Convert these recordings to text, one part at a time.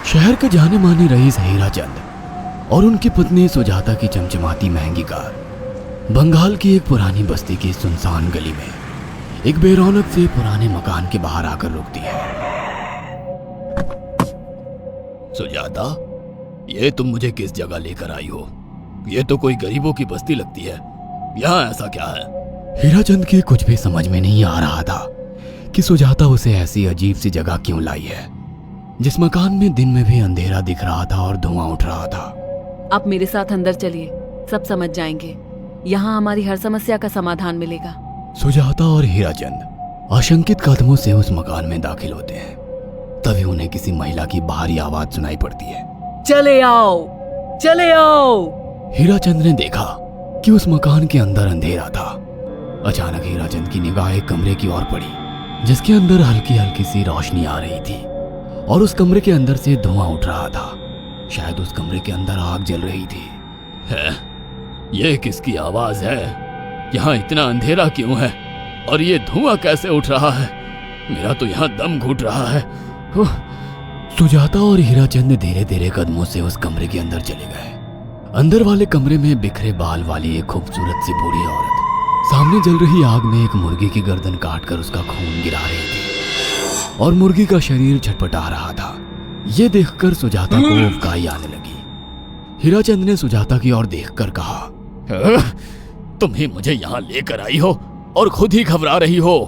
शहर के जाने माने रईस हीरा चंद और उनकी पत्नी सुजाता की चमचमाती महंगी कार बंगाल की एक पुरानी बस्ती की सुनसान गली में एक बेरौनक से पुराने मकान के बाहर आकर रुकती है। सुजाता, ये तुम मुझे किस जगह लेकर आई हो? ये तो कोई गरीबों की बस्ती लगती है। यहाँ ऐसा क्या है? हीरा चंद की कुछ भी समझ में नहीं आ रहा था कि सुजाता उसे ऐसी अजीब सी जगह क्यों लाई है, जिस मकान में दिन में भी अंधेरा दिख रहा था और धुआं उठ रहा था। आप मेरे साथ अंदर चलिए, सब समझ जाएंगे। यहाँ हमारी हर समस्या का समाधान मिलेगा। सुजाता और हीरा चंद आशंकित कदमों से उस मकान में दाखिल होते हैं। तभी उन्हें किसी महिला की बाहरी आवाज सुनाई पड़ती है। चले आओ, चले आओ। हीरा चंद ने देखा कि उस मकान के अंदर अंधेरा था। अचानक हीरा चंद की निगाह एक कमरे की ओर पड़ी, जिसके अंदर हल्की हल्की सी रोशनी आ रही थी और उस कमरे के अंदर से धुआं उठ रहा था। शायद उस कमरे के अंदर आग जल रही थी। है? ये किसकी आवाज है? यहाँ इतना अंधेरा क्यों है और ये धुआं कैसे उठ रहा है? मेरा तो यहाँ दम घुट रहा है। सुजाता और हीरा चंद धीरे धीरे कदमों से उस कमरे के अंदर चले गए। अंदर वाले कमरे में बिखरे बाल वाली एक खूबसूरत सी बूढ़ी औरत सामने जल रही आग में एक मुर्गी की गर्दन काटकर उसका खून गिरा रही थी और मुर्गी का शरीर छटपटा रहा था। ये देखकर सुजाता को उबकाई आने लगी। हीरा चंद ने सुजाता की ओर देखकर कहा, तुम ही मुझे यहाँ लेकर आई हो और खुद ही घबरा रही हो।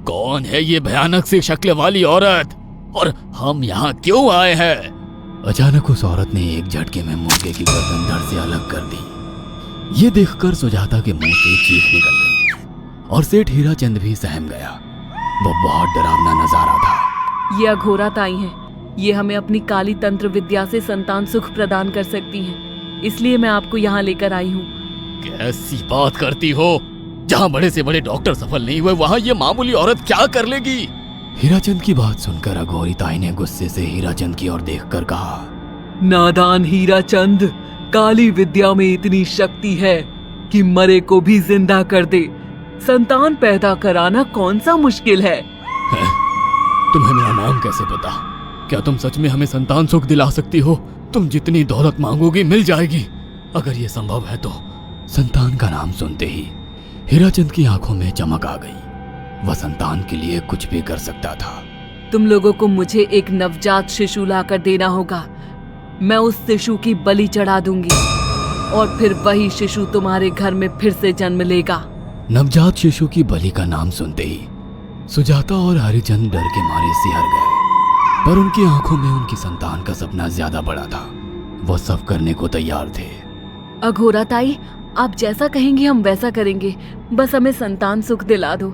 कौन है ये भयानक सी शक्ल वाली औरत और हम यहाँ क्यों आए हैं? अचानक उस औरत ने एक झटके में मुर्गे की गर्दन धड़ से अलग कर दी। ये देखकर सुजाता के मुंह से चीख निकल गई और सेठ हीरा चंद भी सहम गया। वो बहुत डरावना नजारा था। ये अघोरा ताई हैं। ये हमें अपनी काली तंत्र विद्या से संतान सुख प्रदान कर सकती हैं। इसलिए मैं आपको यहाँ लेकर आई हूँ। कैसी बात करती हो? जहाँ बड़े से बड़े डॉक्टर सफल नहीं हुए, वहाँ ये मामूली औरत क्या कर लेगी? हीराचंद की बात सुनकर अघोरी ताई ने गुस्से से हीराचंद की ओर देखकर कहा, नादान हीराचंद, काली विद्या में इतनी शक्ति है कि मरे को भी जिंदा कर दे। संतान पैदा कराना कौन सा मुश्किल है? तुम्हें मेरा नाम कैसे पता? क्या तुम सच में हमें संतान सुख दिला सकती हो? तुम जितनी दौलत मांगोगी मिल जाएगी, अगर ये संभव है तो। संतान का नाम सुनते ही हीराचंद की आंखों में चमक आ गई। वह संतान के लिए कुछ भी कर सकता था। तुम लोगों को मुझे एक नवजात शिशु लाकर देना होगा। मैं उस शिशु की बलि चढ़ा दूंगी और फिर वही शिशु तुम्हारे घर में फिर से जन्म लेगा। नवजात शिशु की बलि का नाम सुनते ही सुजाता और हरिचंद डर के मारे सिहर गए, पर उनकी आंखों में उनकी संतान का सपना ज्यादा बड़ा था। वो सब करने को तैयार थे। अघोरा ताई, आप जैसा कहेंगे हम वैसा करेंगे। बस हमें संतान सुख दिला दो।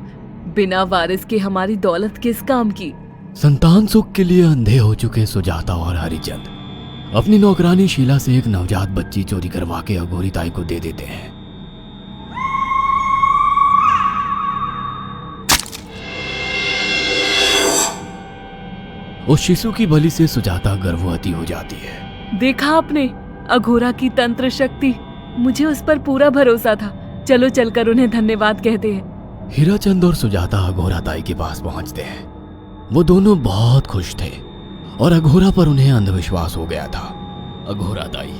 बिना वारिस के हमारी दौलत किस काम की? संतान सुख के लिए अंधे हो चुके सुजाता और हरिचंद अपनी नौकरानी शीला से एक नवजात बच्ची चोरी करवा के अघोरी ताई को दे देते हैं। उस शिशु की बलि से सुजाता गर्भवती हो जाती है। देखा आपने अघोरा की तंत्र शक्ति? मुझे उस पर पूरा भरोसा था। चलो चलकर उन्हें धन्यवाद कहते हैं। हीराचंद और सुजाता अघोरा ताई के पास पहुंचते हैं। वो दोनों बहुत खुश थे और अघोरा पर उन्हें अंधविश्वास हो गया था। अघोरा ताई,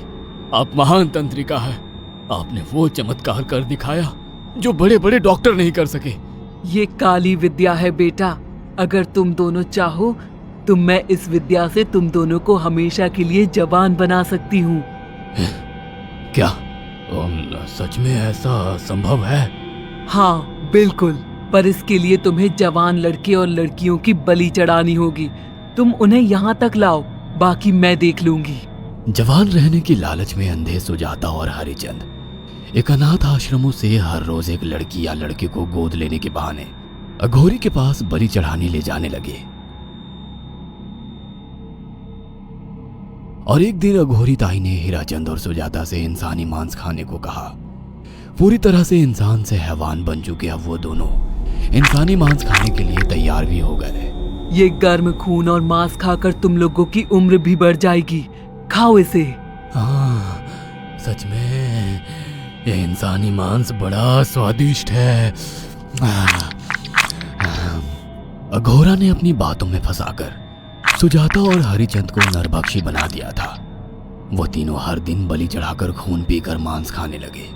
आप महान तंत्रिका है। आपने वो चमत्कार कर दिखाया जो बड़े बड़े डॉक्टर नहीं कर सके। ये काली विद्या है बेटा। अगर तुम दोनों चाहो तो मैं इस विद्या से तुम दोनों को हमेशा के लिए जवान बना सकती हूँ। क्या सच में ऐसा संभव है? हाँ बिल्कुल, पर इसके लिए तुम्हें जवान लड़के और लड़कियों की बलि चढ़ानी होगी। तुम उन्हें यहाँ तक लाओ, बाकी मैं देख लूंगी। जवान रहने की लालच में अंधे सुजाता और हरिचंद एक अनाथ आश्रमों से हर रोज एक लड़की या लड़के को गोद लेने के बहाने अघोरी के पास बलि चढ़ाने ले जाने लगे। और एक दिन अघोरी ताई ने हीराचंद और सुजाता से इंसानी मांस खाने को कहा। पूरी तरह से इंसान से हैवान बन चुके अब वो दोनों इंसानी मांस खाने के लिए तैयार भी हो गए। ये गर्म खून और मांस खाकर तुम लोगों की उम्र भी बढ़ जाएगी। खाओ इसे। हाँ, सच में ये इंसानी मांस बड़ा स्वादिष्ट है। अघोरा ने अपनी बातों में फंसाकर सुजाता और हरिचंद को नरभक्षी बना दिया था। वो तीनों हर दिन बलि चढ़ाकर खून पीकर मांस खाने लगे।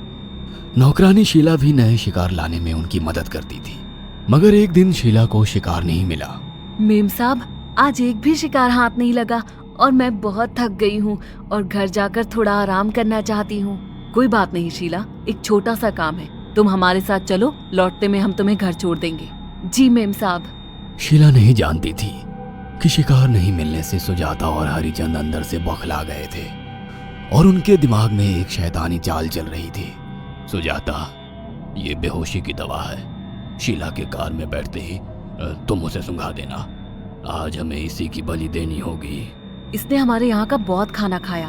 नौकरानी शीला भी नए शिकार लाने में उनकी मदद करती थी, मगर एक दिन शीला को शिकार नहीं मिला। मेम साहब, आज एक भी शिकार हाथ नहीं लगा और मैं बहुत थक गई हूँ और घर जाकर थोड़ा आराम करना चाहती हूँ। कोई बात नहीं शीला, एक छोटा सा काम है, तुम हमारे साथ चलो, लौटते में हम तुम्हें घर छोड़ देंगे। जी मेम साहब। शीला नहीं जानती थी कि शिकार नहीं मिलने से सुजाता और हरिचंद अंदर से बौखला गए थे और उनके दिमाग में एक शैतानी चाल चल रही थी। सुजाता, ये बेहोशी की दवा है। शीला के कार में बैठते ही तुम उसे सुंघा देना। आज हमें इसी की बलि देनी होगी। इसने हमारे यहाँ का बहुत खाना खाया,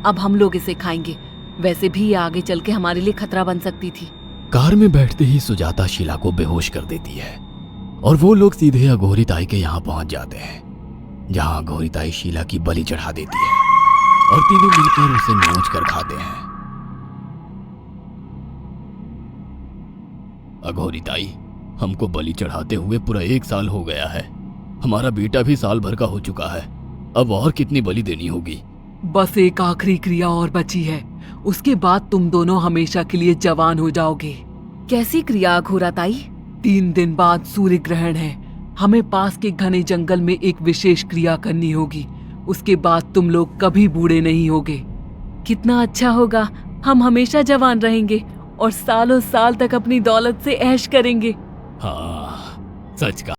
अब हम लोग इसे खाएंगे। वैसे भी ये आगे चल के हमारे लिए खतरा बन सकती थी। कार में बैठते ही सुजाता शीला को बेहोश कर देती है और वो लोग सीधे अघोरी ताई के यहाँ पहुंच जाते हैं, जहाँ अघोरी ताई शीला की बलि चढ़ा देती है और तीनों मिलकर उसे नोच कर खाते हैं। अघोरी ताई, हमको बलि चढ़ाते हुए पूरा 1 साल हो गया है। हमारा बेटा भी साल भर का हो चुका है। अब और कितनी बलि देनी होगी? बस एक आखिरी क्रिया और बची है, उसके बाद तुम दोनों हमेशा के लिए जवान हो जाओगे। कैसी क्रिया अघोरा ताई? 3 दिन बाद सूर्य ग्रहण है। हमें पास के घने जंगल में एक विशेष क्रिया करनी होगी। उसके बाद तुम लोग कभी बूढ़े नहीं होगे। कितना अच्छा होगा, हम हमेशा जवान रहेंगे और सालों साल तक अपनी दौलत से ऐश करेंगे। हाँ, सच का।